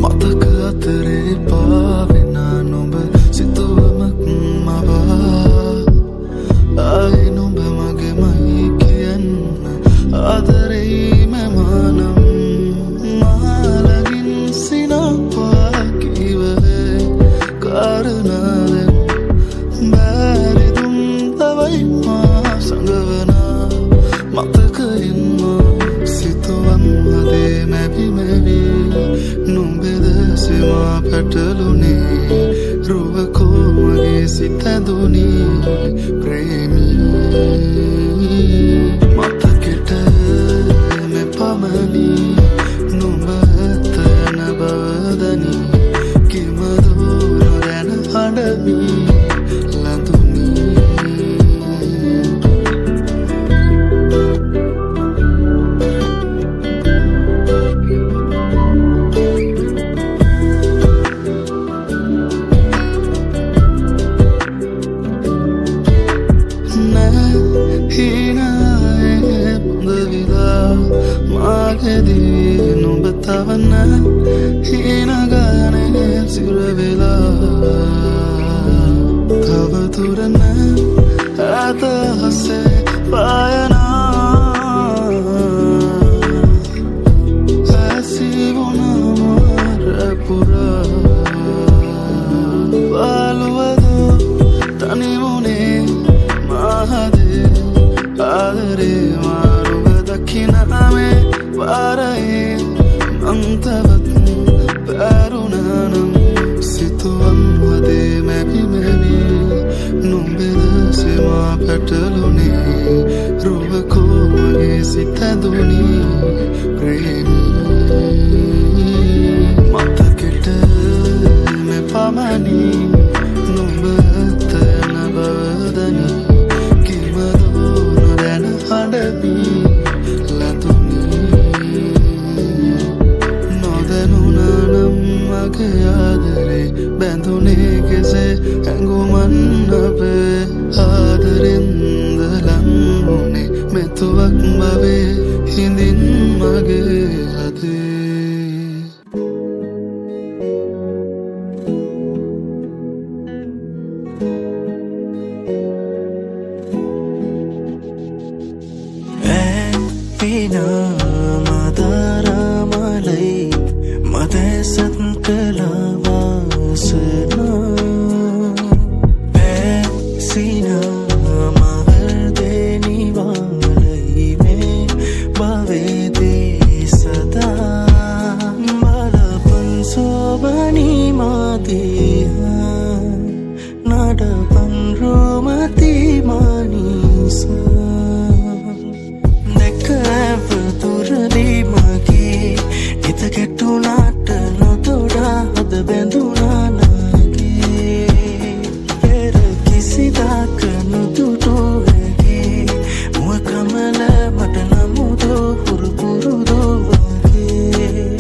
මතක අතරේ පාවෙන නුඹ සිතුවමක් මවා ආයි නුඹ මගේමයි කියන්න ආදරෙයි මමනම් මාලගින් සිනපා කිවවේ කාරණාවෙන් බැරිදුම් තවයි මා සංගවනා මතකයින්ම සිතුවන් හදේ මැවි මැවි නුඹෙද සෙවා පැටලුනේ රුවකෝ මගේ සිත ඇඳුනී ප්‍රේමී මතකෙට මෙපමණි නුඹ ඇතන බවදනි කිමදෝ නොදැන හඬමි නුඹ තවන්න හිනගානේ සිරවෙලා තවතුරන ඇත හසේ පායනා ඇසිවුණමරපුරා පාලුවදෝ තනිවුණේ මහදේ ආදරේ මාරුව දකිනමේ පාරයේ මන්තවත් පැරුණනම් සිතුවන් වදේ මැවි මැවි නුඹෙද සෙවා පැටලුනේ රුවකෝ මගේ සිත ඇඳුනී ප්‍රේමී මතකෙට මෙපමණි නුඹ ඇතන බවදනි කිමදෝ නොදැන හඬමි මගේ ආදරේ බැඳුනේ කෙසේ ඇඟුමන් අපේ ආදරෙන්ද ලංවුනේ මෙතුවක් බවේ හිඳින් මගේ හදේ මදසත් කලවාසනා පැසිනා මවර්දෙනිවාලයි මේ භවේදේ සදා බලපන් සෝබනී මාදේහා නඩපන් රෝමති මානිසා දෙක ඇවතුරදී මගේ හිත කෙටුනාට නොතොඩා හද බැඳුනා නාගේ පෙර කිසිදාක නොදුටු හැගේ මුව කමල මට නමුදෝ පුරුපුරුදෝ වගේ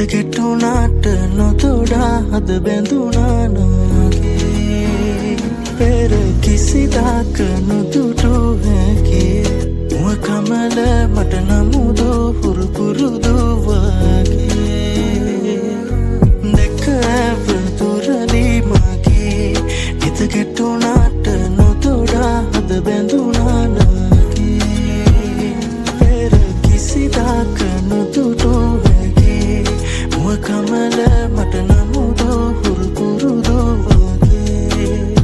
ගැටුණාට නොතොඩා හද බැඳුනානාගේ පෙර කිසිදාක නොදුටු හැකි මුව කමල මට නමුදෝ හුරු පුරුදු වගේ දැක ඇවතුරලි මගේ හිත ගැටුණාට නොතොඩා හද බැඳුනානාගේ පෙර කිසිදාක නොදුටු කමල මට නමුදෝ හුරු පුරුදු වගේ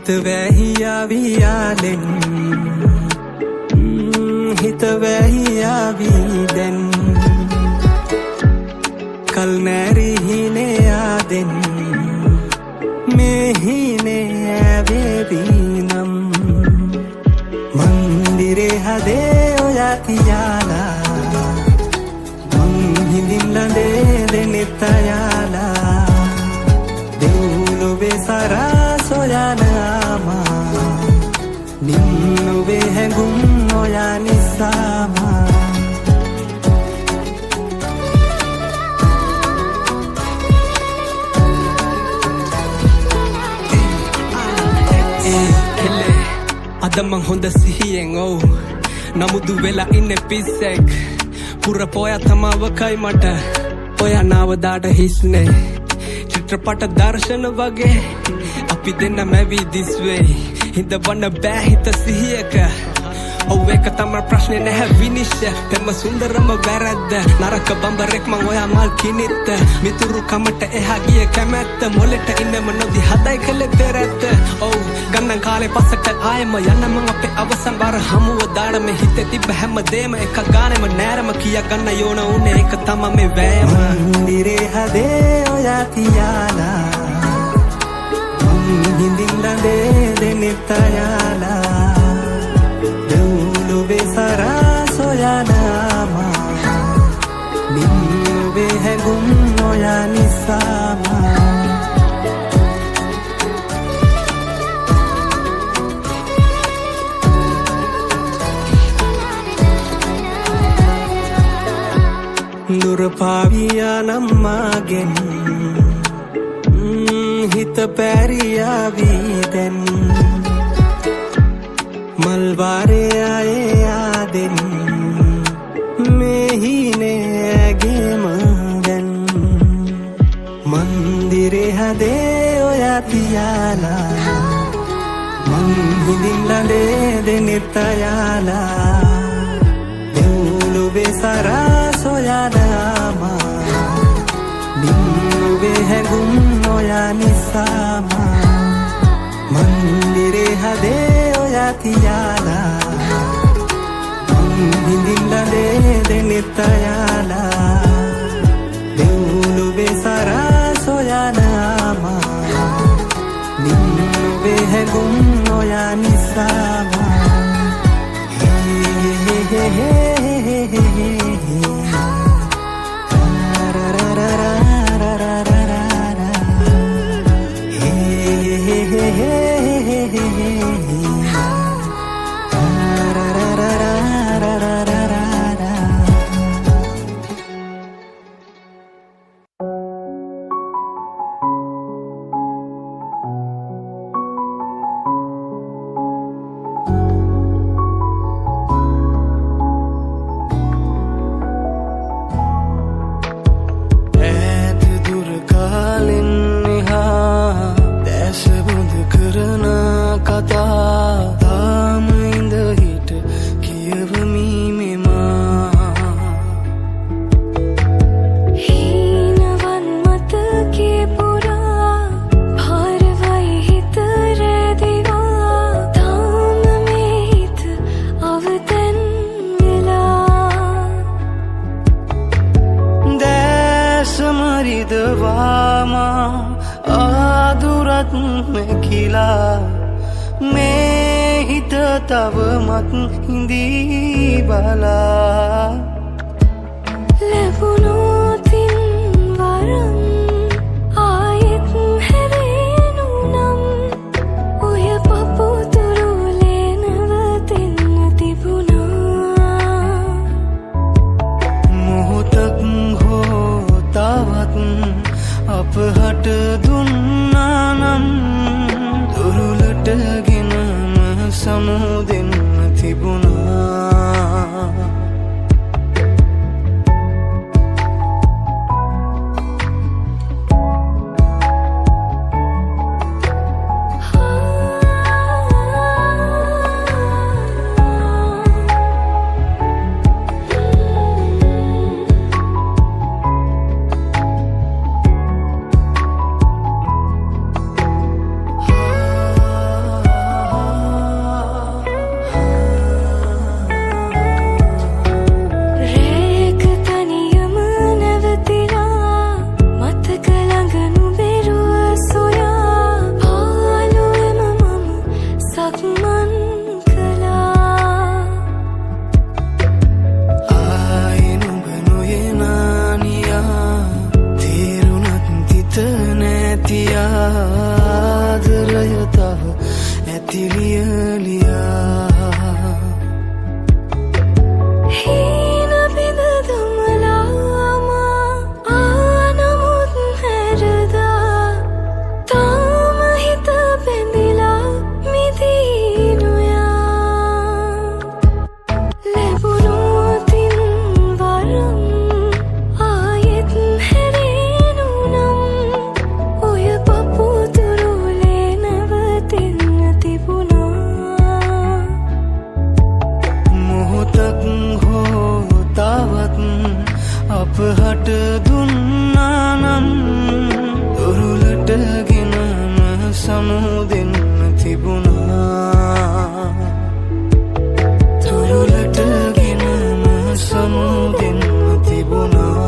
හිත වැහියාවියාලෙන් හිත වැහියාවීදැන් කල් නැරිහිනේ ආදෙන් මෙහිනේ ඇවේවීනම් මන්දිරේ හදේ ඔයා තියාලා මං හිඳින් ලඳේ දෙනෙත්තයාලා දෙව්ලොවේ සරා සොයනාමා නින්නුවේ හැඟුම් ඔයා නිසාමා අද මං හොඳ සිහියෙන් ඔව් නමුදු වෙලා ඉන්න පිස්සෙක් පුර පොය තමාවකයි මට ඔයා නාවදාට හිස්නේ චිත්‍රපට දර්ශන වගේ අපි දෙන්න මැවී දිස්වේ හිඳ වන්න බෑ හිත සිහියක ඔව් එක තම ප්‍රශ්නේ නැහැ විනිශ්චය පෙම සුන්දරම වැරද්ද නරක බඹරෙක් මං ඔයා මල් කිනිත්ත මිතුරු කමට එහා ගිය කැමැත්ත මොලෙට ඉන්නම නොදි හදයි කළේ පෙරැත්ත ඔව් ගන්නන් කාලේ පස්සට ආයෙම යන්න මං අපේ අවසන් බාර හමුව දාඩ මේ හිතේ තිබ්බ හැමදේම එක ගානෙම නෑරම කියා ගන්න යෝන උනේ එක තම මේ වෑයම මන්දිරේ හදේ ඔයා තියාලා හිඳින් ලඳේ දෙනෙත්තයාලා දෙව්ලොවේ සරා සොයනාමා නින්නුවේ හැඟුම් ඔයා නිසාමා දුර පාවියා නම්මාගෙන් හිත පැරියාවීදැන් මල්වාරේ ආයේ ආදෙන් මෙහිනේ ඇගේම දැන් මන්දිරේ හදේ ඔයා තියාලා මං හිඳින් ලඳේ දෙනෙත්තයාලා දෙව්ලොවේ සරා සොයනාමා නින්නුවේ හැඟුම් ඔයා නිසාමා මන්දිරේ හදේ ඔයා තියාලා මං හිඳින් ලඳේ දෙනෙත්තයාලා දෙව්ලොවේ සරා සොයනාමා නින්නුවේ හැඟුම් ඔයා නිසාමා රිදවාමා ආදුරත් මැකිලා මේ හිත තවමත් හිඳී බලා ලැබුණොතින් වරම් ආයෙත් හැරෙනු නම් ඔය පපුතුරුලේ නවතින්න තිබුණා මොහොතක් හෝ තවත් අපහට දුන්නා නම් දුරුලටගෙනම සමුදෙන්න තිබුණා ආදරයතව ඇතිලියලියා හීන බිඳ දමලාම ආනමුත් හැරදා තාම හිත බැඳිලා මිදීනුයා ලැබුණොතින් වරම් ආයෙත් හැරෙනු නම් ඔය පපුතුරුලේ නවතින්න තිබුණා මොහොතක් හෝ තවත් අපහට දුන්නා නම් දුරුලටගෙනම සමුදෙන්න තිබුණා දුරුලටගෙනම සමුදෙන්න තිබුණා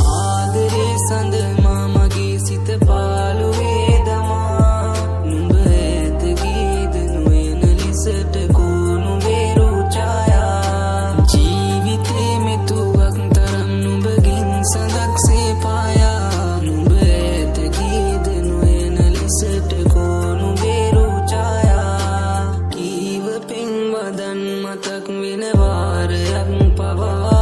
ආදරේ සඳ මාමගේ සිත පාළුවේ දමා නුඹ ඇත ගීද නොයන ලෙසට කෝණු වේරු ඡායා ජීවිතේ මෙතුවක් තරම් නුඹගෙන් සඳක්සේ පායා නුඹ ඇත ගීද නොයන ලෙසට කෝණු වේරු ඡායා කීව පින්වදන් මතක් වෙන වාරයක් පවා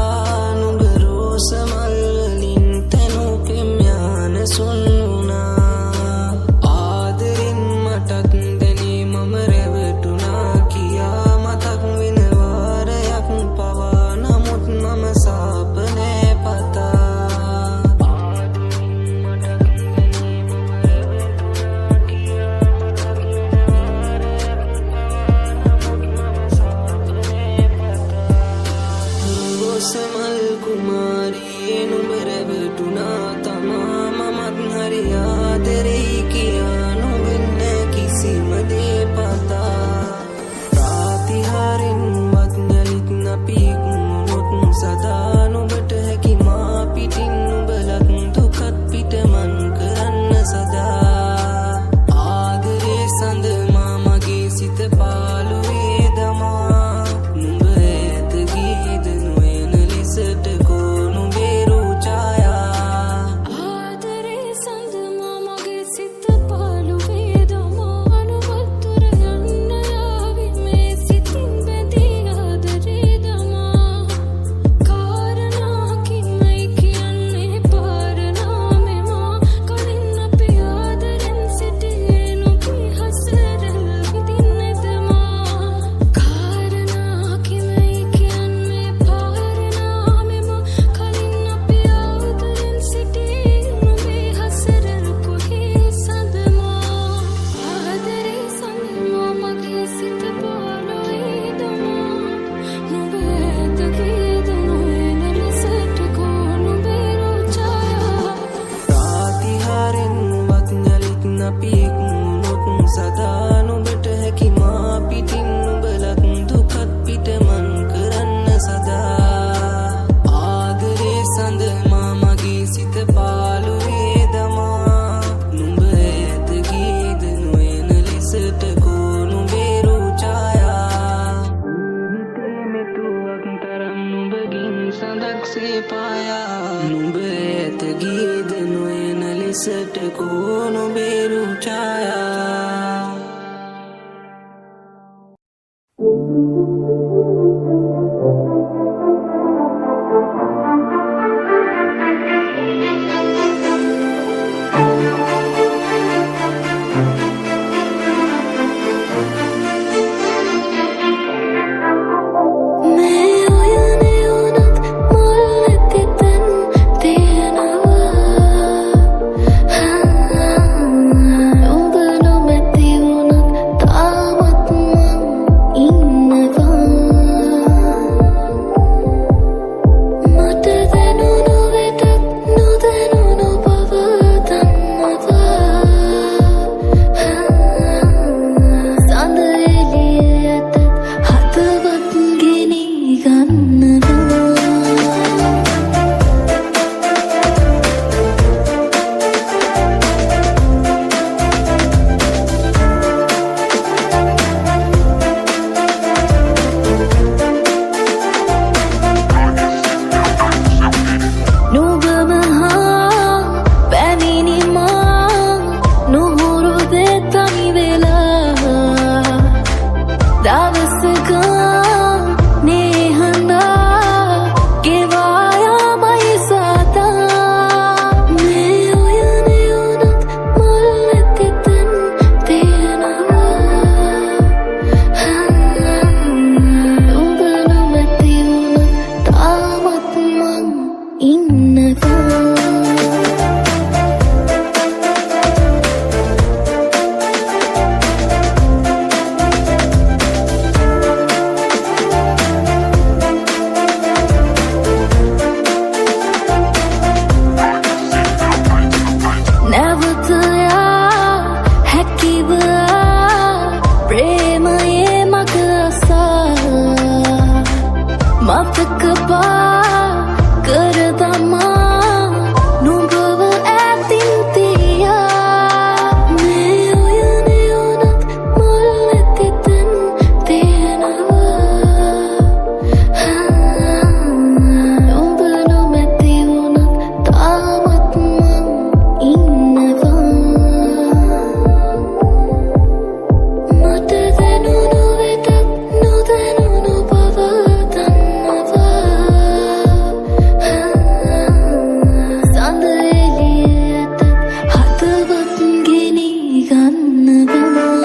නුඹ රෝසමල් වලින් තනු පෙම්යාන සොන්නුනා ආදරෙන් මටත් දැනේ මම රැවටුණා කියා මතක් වෙන වාරයක් පවා නමුත් මම සාප නෑ පතා ආදරෙන් මටත් දැනේ මම රැවටුණා කියා එක් වුණොත් සදා නුඹට හැකි මා පිටින් නුඹලත් දුකත් පිටමන් කරන්න සදා ආදරේ සඳ මා මගේ සිත පාළුවේ දමා නුඹ ඇත ගීද නොයන ලෙසට කෝ නුඹේ රූ ඡායා හිතේ මෙතුවක් තරම් නුඹගින් සඳක්සේ පායා නුඹ ඇත ගීද නොයන ලෙසට කෝ නුඹේ රූ ඡායා මේ ඔයනේ උනත් මුල් නැති තැන් තියෙනවා ඔබ නොමැති වුණත් තාමත් මං ඉන්නවා මට දැනුණු වෙතත් නොදැනුණු බව දන්නවා සඳ එළියට හදවත් ගෙනී ගන්නවා නුඹම හා පැමිණි මා නුහුරු දෙතනි වෙලා දවසක නේහඳා ගෙවා යාමයි සතා මේ ඔයනේ උනත් මුල් නැති තැන් තියෙනවා ඔබ නොමැති වුණත් තාමත් මං ඉන්නවා නැවත යා හැකිව ප්‍රේමයේ මග අසා මතක පා කර දමා නුඹව ඈතින් තියා මේ ඔයනේ උනත් මුල් නැති තැන් තියෙනවා ඔබ නොමැති වුණත් තාමත් මං ඉන්නවා මට දැනුණු වෙතත් නොදැනුණු බව දන්නවා සඳ එළියට හදවත් ගෙනී ගන්නවා